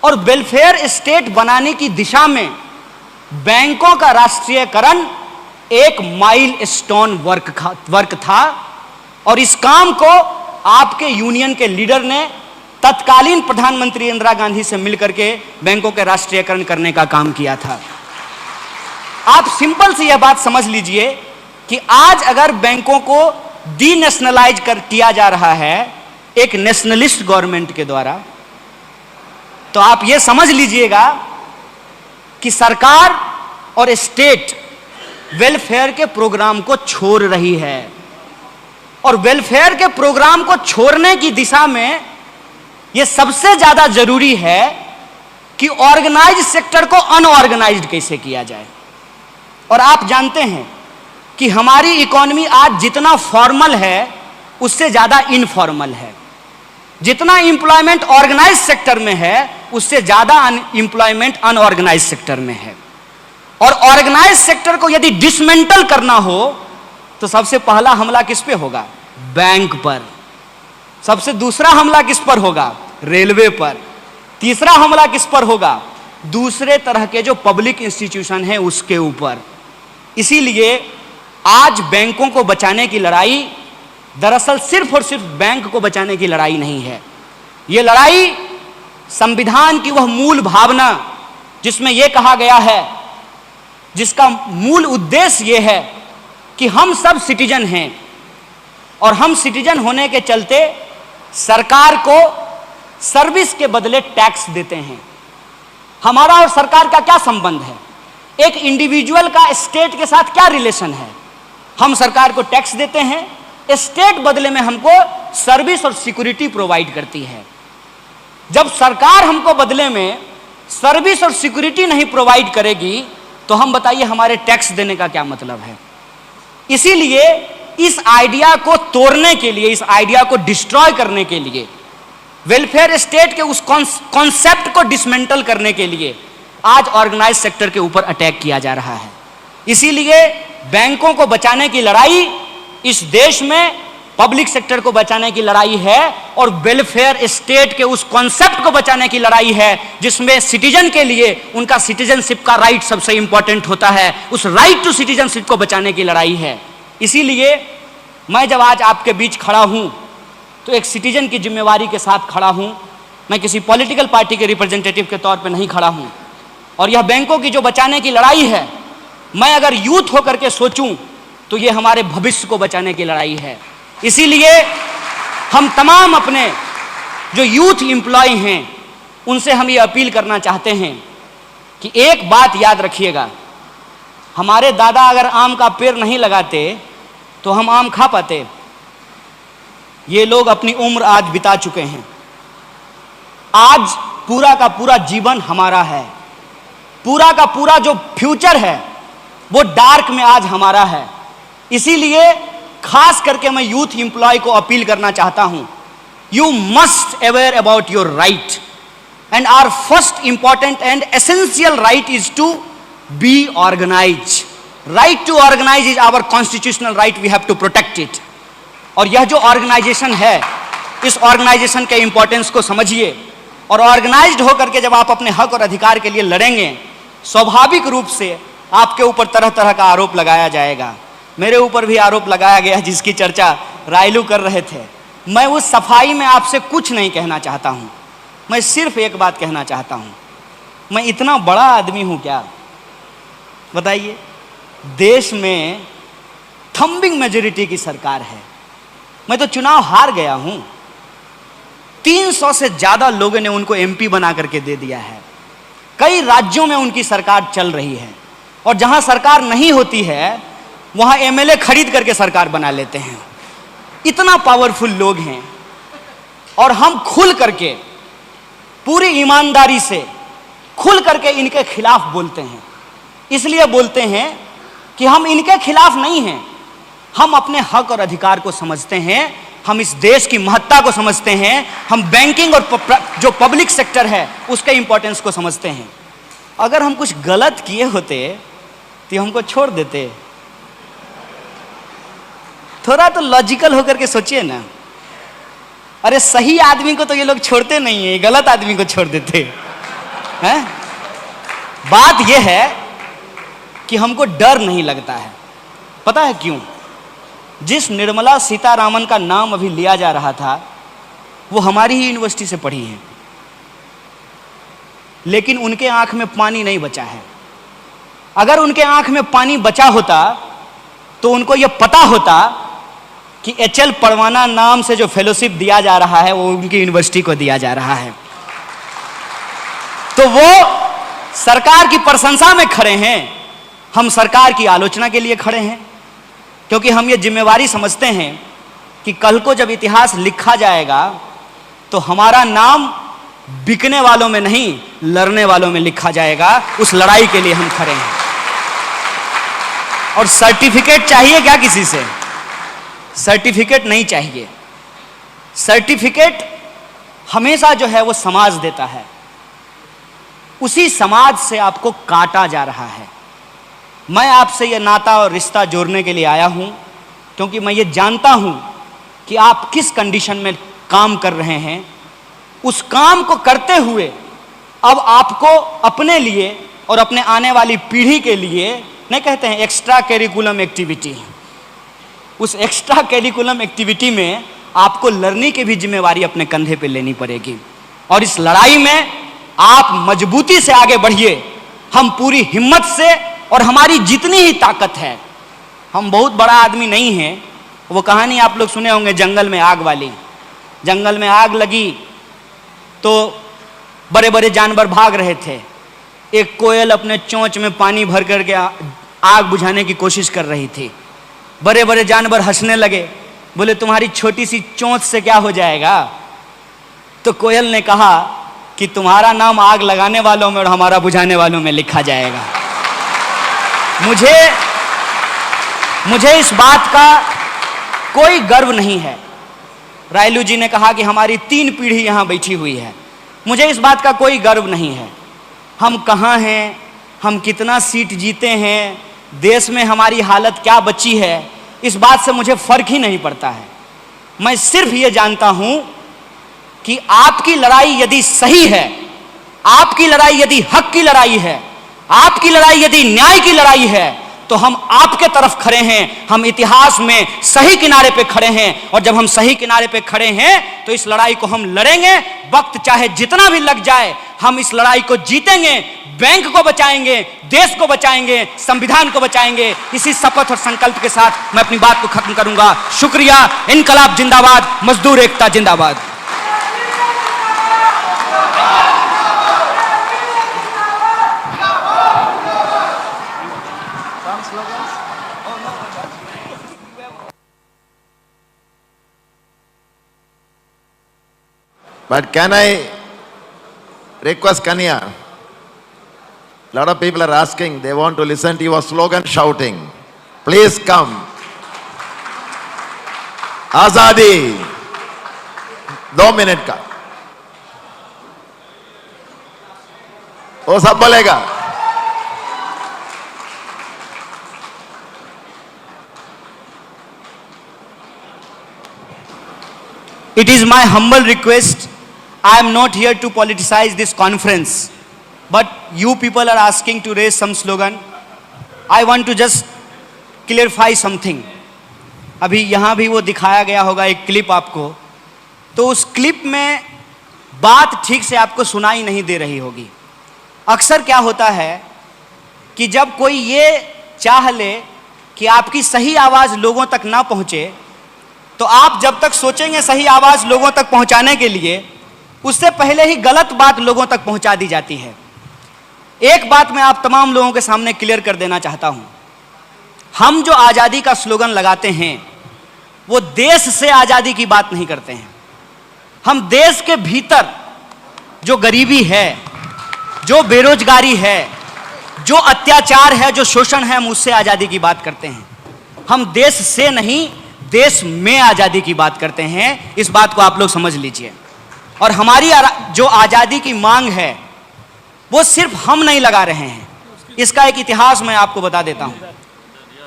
और वेलफेयर स्टेट बनाने की दिशा में बैंकों का राष्ट्रीयकरण एक माइलस्टोन वर्क था और इस काम को आपके यूनियन के लीडर ने तत्कालीन प्रधानमंत्री इंदिरा गांधी से मिलकर के बैंकों के राष्ट्रीयकरण करने का काम किया था। आप सिंपल सी यह बात समझ लीजिए कि आज अगर बैंकों को डीनेशनलाइज किया जा रहा है एक नेशनलिस्ट गवर्नमेंट के द्वारा, तो आप यह समझ लीजिएगा कि सरकार और स्टेट वेलफेयर के प्रोग्राम को छोड़ रही है और वेलफेयर के प्रोग्राम को छोड़ने की दिशा में यह सबसे ज्यादा जरूरी है कि ऑर्गेनाइज सेक्टर को अनऑर्गेनाइज्ड कैसे किया जाए। और आप जानते हैं कि हमारी इकोनॉमी आज जितना फॉर्मल है उससे ज्यादा इनफॉर्मल है। जितना एम्प्लॉयमेंट ऑर्गेनाइज सेक्टर में है उससे ज्यादा एम्प्लॉयमेंट अनऑर्गेनाइज सेक्टर में है। और ऑर्गेनाइज सेक्टर को यदि डिसमेंटल करना हो तो सबसे पहला हमला किस पे होगा? बैंक पर। सबसे दूसरा हमला किस पर होगा? रेलवे पर। तीसरा हमला किस पर होगा? दूसरे तरह के जो पब्लिक इंस्टीट्यूशन है उसके ऊपर। इसीलिए आज बैंकों को बचाने की लड़ाई दरअसल सिर्फ और सिर्फ बैंक को बचाने की लड़ाई नहीं है। यह लड़ाई संविधान की वह मूल भावना जिसमें यह कहा गया है जिसका मूल उद्देश्य यह है कि हम सब सिटीजन हैं और हम सिटीजन होने के चलते सरकार को सर्विस के बदले टैक्स देते हैं। हमारा और सरकार का क्या संबंध है? एक इंडिविजुअल का स्टेट के साथ क्या रिलेशन है? हम सरकार को टैक्स देते हैं, स्टेट बदले में हमको सर्विस और सिक्योरिटी प्रोवाइड करती है। जब सरकार हमको बदले में सर्विस और सिक्योरिटी नहीं प्रोवाइड करेगी तो हम बताइए हमारे टैक्स देने का क्या मतलब है? इसीलिए इस आइडिया को तोड़ने के लिए, इस आइडिया को डिस्ट्रॉय करने के लिए, वेलफेयर स्टेट के उस कॉन्सेप्ट को डिसमेंटल करने के लिए आज ऑर्गेनाइज सेक्टर के ऊपर अटैक किया जा रहा है। इसीलिए बैंकों को बचाने की लड़ाई इस देश में पब्लिक सेक्टर को बचाने की लड़ाई है और वेलफेयर स्टेट के उस कॉन्सेप्ट को बचाने की लड़ाई है जिसमें सिटीजन के लिए उनका सिटीजनशिप का राइट सबसे इंपॉर्टेंट होता है। उस राइट टू सिटीजनशिप को बचाने की लड़ाई है। इसीलिए मैं जब आज आपके बीच खड़ा हूं तो एक सिटीजन की जिम्मेवारी के साथ खड़ा हूं। मैं किसी पॉलिटिकल पार्टी के रिप्रेजेंटेटिव के तौर पे नहीं खड़ा हूं। और यह बैंकों की जो बचाने की लड़ाई है, मैं अगर यूथ होकर के सोचूं तो यह हमारे भविष्य को बचाने की लड़ाई है। इसीलिए हम तमाम अपने जो यूथ एम्प्लॉय हैं उनसे हम ये अपील करना चाहते हैं कि एक बात याद रखिएगा, हमारे दादा अगर आम का पेड़ नहीं लगाते तो हम आम खा पाते? ये लोग अपनी उम्र आज बिता चुके हैं। आज पूरा का पूरा जीवन हमारा है, पूरा का पूरा जो फ्यूचर है वो डार्क में आज हमारा है। इसीलिए खास करके मैं यूथ एम्प्लॉय को अपील करना चाहता हूं, you must aware about your right and our first important and essential right is to be organise. Right to organise is our constitutional right, we have to protect it. और यह जो organisation है, इस organisation के importance को समझिए और organised होकर के जब आप अपने हक और अधिकार के लिए लड़ेंगे, स्वाभाविक रूप से आपके ऊपर तरह तरह का आरोप लगाया जाएगा। मेरे ऊपर भी आरोप लगाया गया जिसकी चर्चा रायलू कर रहे थे। मैं उस सफाई में आपसे कुछ नहीं कहना चाहता हूं। मैं सिर्फ एक बात कहना चाहता हूं, मैं इतना बड़ा आदमी हूं क्या? बताइए, देश में थंबिंग मेजॉरिटी की सरकार है, मैं तो चुनाव हार गया हूं। 300 से ज्यादा लोगों ने उनको एमपी बना करके दे दिया है। कई राज्यों में उनकी सरकार चल रही है और जहां सरकार नहीं होती है वहां एमएलए खरीद करके सरकार बना लेते हैं। इतना पावरफुल लोग हैं और हम खुल करके, पूरी ईमानदारी से खुल करके इनके खिलाफ बोलते हैं। इसलिए बोलते हैं कि हम इनके खिलाफ नहीं हैं, हम अपने हक और अधिकार को समझते हैं, हम इस देश की महत्ता को समझते हैं, हम बैंकिंग और जो पब्लिक सेक्टर है उसके इंपॉर्टेंस को समझते हैं। अगर हम कुछ गलत किए होते तो हमको छोड़ देते? थोड़ा तो लॉजिकल होकर के सोचिए ना। अरे सही आदमी को तो ये लोग छोड़ते नहीं है, गलत आदमी को छोड़ देते हैं। बात यह है कि हमको डर नहीं लगता है। पता है क्यों? जिस निर्मला सीतारामन का नाम अभी लिया जा रहा था वो हमारी ही यूनिवर्सिटी से पढ़ी हैं, लेकिन उनके आंख में पानी नहीं बचा है। अगर उनके आंख में पानी बचा होता तो उनको यह पता होता कि एचएल परवाना नाम से जो फेलोशिप दिया जा रहा है वो उनकी यूनिवर्सिटी को दिया जा रहा है। तो वो सरकार की प्रशंसा में खड़े हैं, हम सरकार की आलोचना के लिए खड़े हैं, क्योंकि हम ये जिम्मेवारी समझते हैं कि कल को जब इतिहास लिखा जाएगा तो हमारा नाम बिकने वालों में नहीं, लड़ने वालों में लिखा जाएगा। उस लड़ाई के लिए हम खड़े हैं। और सर्टिफिकेट चाहिए क्या किसी से? सर्टिफिकेट नहीं चाहिए। सर्टिफिकेट हमेशा जो है वो समाज देता है, उसी समाज से आपको काटा जा रहा है। मैं आपसे ये नाता और रिश्ता जोड़ने के लिए आया हूं क्योंकि मैं ये जानता हूं कि आप किस कंडीशन में काम कर रहे हैं। उस काम को करते हुए अब आपको अपने लिए और अपने आने वाली पीढ़ी के लिए, नहीं कहते हैं एक्स्ट्रा करिकुलम एक्टिविटी, उस एक्स्ट्रा करिकुलम एक्टिविटी में आपको लर्निंग की भी जिम्मेवारी अपने कंधे पे लेनी पड़ेगी। और इस लड़ाई में आप मजबूती से आगे बढ़िए। हम पूरी हिम्मत से और हमारी जितनी ही ताकत है, हम बहुत बड़ा आदमी नहीं है। वो कहानी आप लोग सुने होंगे जंगल में आग वाली। जंगल में आग लगी तो बड़े बड़े जानवर भाग रहे थे। एक कोयल अपने चोंच में पानी भर करके आग बुझाने की कोशिश कर रही थी। बड़े बड़े जानवर हंसने लगे, बोले तुम्हारी छोटी सी चोंच से क्या हो जाएगा। तो कोयल ने कहा कि तुम्हारा नाम आग लगाने वालों में और हमारा बुझाने वालों में लिखा जाएगा। मुझे इस बात का कोई गर्व नहीं है। रायलू जी ने कहा कि हमारी 3 पीढ़ी यहाँ बैठी हुई है। मुझे इस बात का कोई गर्व नहीं है। हम कहाँ हैं, हम कितना सीट जीते हैं, देश में हमारी हालत क्या बची है, इस बात से मुझे फर्क ही नहीं पड़ता है। मैं सिर्फ ये जानता हूं कि आपकी लड़ाई यदि सही है, आपकी लड़ाई यदि हक की लड़ाई है, आपकी लड़ाई यदि न्याय की लड़ाई है, तो हम आपके तरफ खड़े हैं। हम इतिहास में सही किनारे पे खड़े हैं, और जब हम सही किनारे पे खड़े हैं तो इस लड़ाई को हम लड़ेंगे। वक्त चाहे जितना भी लग जाए, हम इस लड़ाई को जीतेंगे। बैंक को बचाएंगे, देश को बचाएंगे, संविधान को बचाएंगे। इसी शपथ और संकल्प के साथ मैं अपनी बात को खत्म करूंगा। शुक्रिया। इनकलाब जिंदाबाद, मजदूर एकता जिंदाबाद। But can I request Kanya? Lot of people are asking, they want to listen to your slogan shouting. Please come. Azadi. 2 minute का वो सब बोलेगा। It is my humble request. I am not here to politicize this conference, but you people are asking to raise some slogan. I want to just clarify something. अभी यहाँ भी वो दिखाया गया होगा एक क्लिप आपको, तो उस क्लिप में बात ठीक से आपको सुनाई नहीं दे रही होगी। अक्सर क्या होता है कि जब कोई ये चाह ले कि आपकी सही आवाज़ लोगों तक ना पहुँचे, तो आप जब तक सोचेंगे सही आवाज़ लोगों तक पहुँचाने के लिए, उससे पहले ही गलत बात लोगों तक पहुँचा दी जाती है। एक बात मैं आप तमाम लोगों के सामने क्लियर कर देना चाहता हूँ। हम जो आज़ादी का स्लोगन लगाते हैं, वो देश से आज़ादी की बात नहीं करते हैं। हम देश के भीतर जो गरीबी है, जो बेरोजगारी है, जो अत्याचार है, जो शोषण है, हम उससे आज़ादी की बात करते हैं। हम देश से नहीं, देश में आज़ादी की बात करते हैं। इस बात को आप लोग समझ लीजिए। और हमारी जो आज़ादी की मांग है, वो सिर्फ हम नहीं लगा रहे हैं। इसका एक इतिहास मैं आपको बता देता हूँ।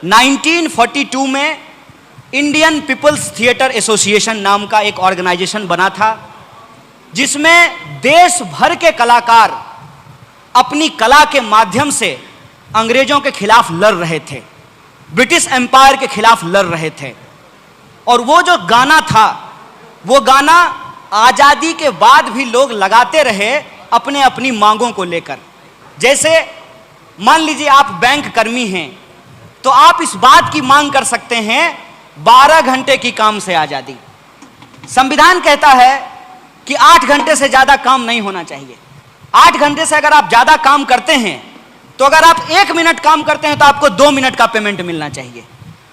1942 में इंडियन पीपल्स थिएटर एसोसिएशन नाम का एक ऑर्गेनाइजेशन बना था, जिसमें देश भर के कलाकार अपनी कला के माध्यम से अंग्रेजों के खिलाफ लड़ रहे थे, ब्रिटिश एम्पायर के खिलाफ लड़ रहे थे। और वो जो गाना था, वो गाना आज़ादी के बाद भी लोग लगाते रहे अपने अपनी मांगों को लेकर। जैसे मान लीजिए आप बैंक कर्मी हैं, तो आप इस बात की मांग कर सकते हैं 12 घंटे की काम से आज़ादी। संविधान कहता है कि 8 घंटे से ज़्यादा काम नहीं होना चाहिए। 8 घंटे से अगर आप ज़्यादा काम करते हैं, तो अगर आप 1 मिनट काम करते हैं तो आपको 2 मिनट का पेमेंट मिलना चाहिए।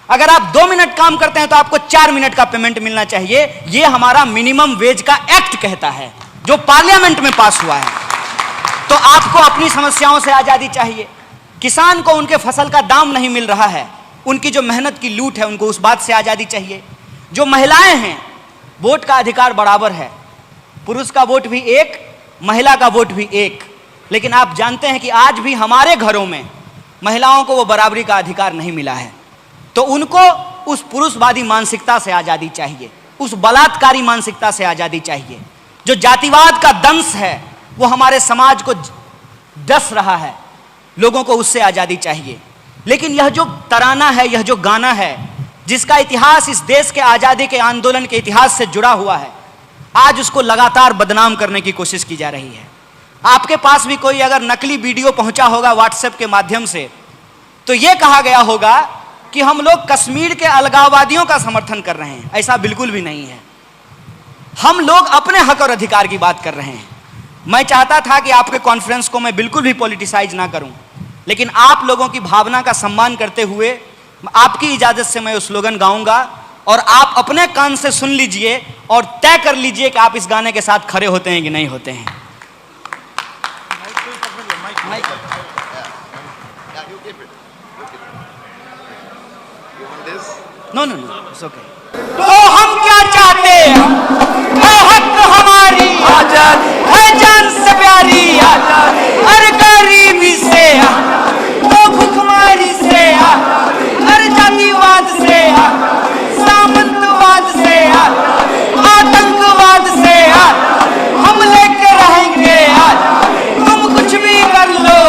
अगर आप 2 मिनट काम करते हैं तो आपको 4 मिनट का पेमेंट मिलना चाहिए। ये हमारा मिनिमम वेज का एक्ट कहता है, जो पार्लियामेंट में पास हुआ है। तो आपको अपनी समस्याओं से आज़ादी चाहिए। किसान को उनके फसल का दाम नहीं मिल रहा है, उनकी जो मेहनत की लूट है, उनको उस बात से आज़ादी चाहिए। जो महिलाएं हैं, वोट का अधिकार बराबर है। पुरुष का वोट भी एक, महिला का वोट भी एक। लेकिन आप जानते हैं कि आज भी हमारे घरों में महिलाओं को वो बराबरी का अधिकार नहीं मिला है। तो उनको उस पुरुषवादी मानसिकता से आज़ादी चाहिए, उस बलात्कारी मानसिकता से आज़ादी चाहिए। जो जातिवाद का दंश है, वो हमारे समाज को डस रहा है, लोगों को उससे आज़ादी चाहिए। लेकिन यह जो तराना है, यह जो गाना है, जिसका इतिहास इस देश के आज़ादी के आंदोलन के इतिहास से जुड़ा हुआ है, आज उसको लगातार बदनाम करने की कोशिश की जा रही है। आपके पास भी कोई अगर नकली वीडियो पहुंचा होगा व्हाट्सएप के माध्यम से, तो यह कहा गया होगा कि हम लोग कश्मीर के अलगाववादियों का समर्थन कर रहे हैं। ऐसा बिल्कुल भी नहीं है। हम लोग अपने हक और अधिकार की बात कर रहे हैं। मैं चाहता था कि आपके कॉन्फ्रेंस को मैं बिल्कुल भी पॉलिटिसाइज ना करूं, लेकिन आप लोगों की भावना का सम्मान करते हुए आपकी इजाजत से मैं वो स्लोगन गाऊंगा और आप अपने कान से सुन लीजिए और तय कर लीजिए कि आप इस गाने के साथ खड़े होते हैं कि नहीं होते हैं। No no no, it's okay. तो हम क्या चाहते हैं? है हक हमारी आजादी, है जान से प्यारी आजादी, हर गरीबी से, तो भुखमरी से, हर जातिवाद से, सामंतवाद से, आतंकवाद से हम लेके रहेंगे। तुम कुछ भी कर लो,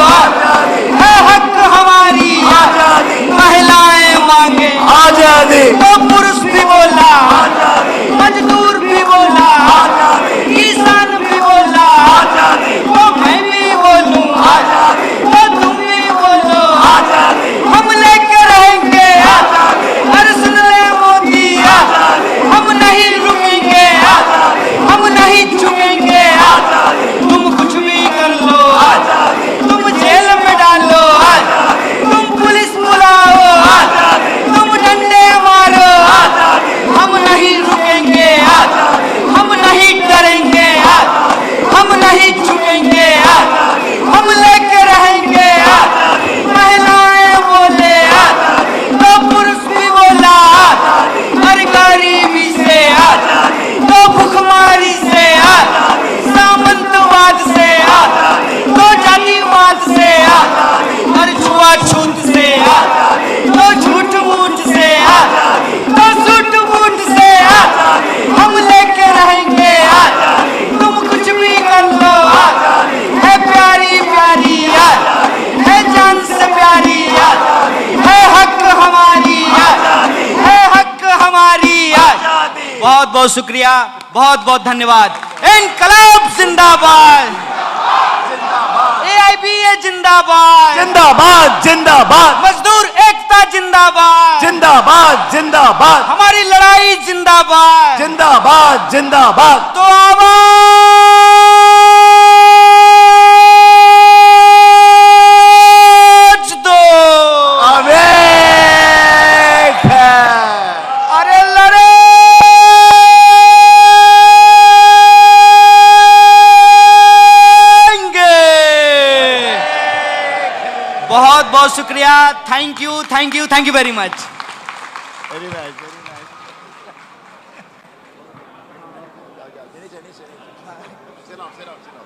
है हक हमारी आजादी, महिलाएं मांगे आजादी, तो पुरुष भी बोला, मजदूर भी बोला, किसान भी बोला, तो मैं भी बोलूं, तो तुम भी बोलो, हम लेके रहेंगे। अरे सुन ले मोदी, हम नहीं रुकेंगे, हम नहीं झुकेंगे। तुम कुछ भी कर लो, तुम जेल में डालो, तुम पुलिस बुलाओ, तुम डंडे मारो, हम नहीं रुकेंगे, हम नहीं डरेंगे, हम नहीं झुकेंगे, हम लेके रहेंगे। महिलाएं बोले, तो पुरुष भी बोला, हर गरीबी से, तो भुखमरी से, सामंतवाद से, तो जातिवाद से, हर छुआछूत से, तो झूठ मूठ से, तो झूठ मूठ से हम लेके रहेंगे। तुम कुछ भी कर लो, है प्यारी प्यारी, है जान से प्यारी, है हक हमारी, है हक हमारी। बहुत बहुत शुक्रिया, बहुत बहुत धन्यवाद। इनकलाब जिंदाबाद, AIBA जिंदाबाद, जिंदाबाद जिंदाबाद मजदूर एकता जिंदाबाद, जिंदाबाद जिंदाबाद हमारी लड़ाई जिंदाबाद। जिंदाबाद जिंदाबाद। तो आवाज दो, अवेक है। अरे लड़ेंगे। बहुत बहुत शुक्रिया, thank you thank you thank you very much. Very nice very nice. Sit down, sit down, sit down.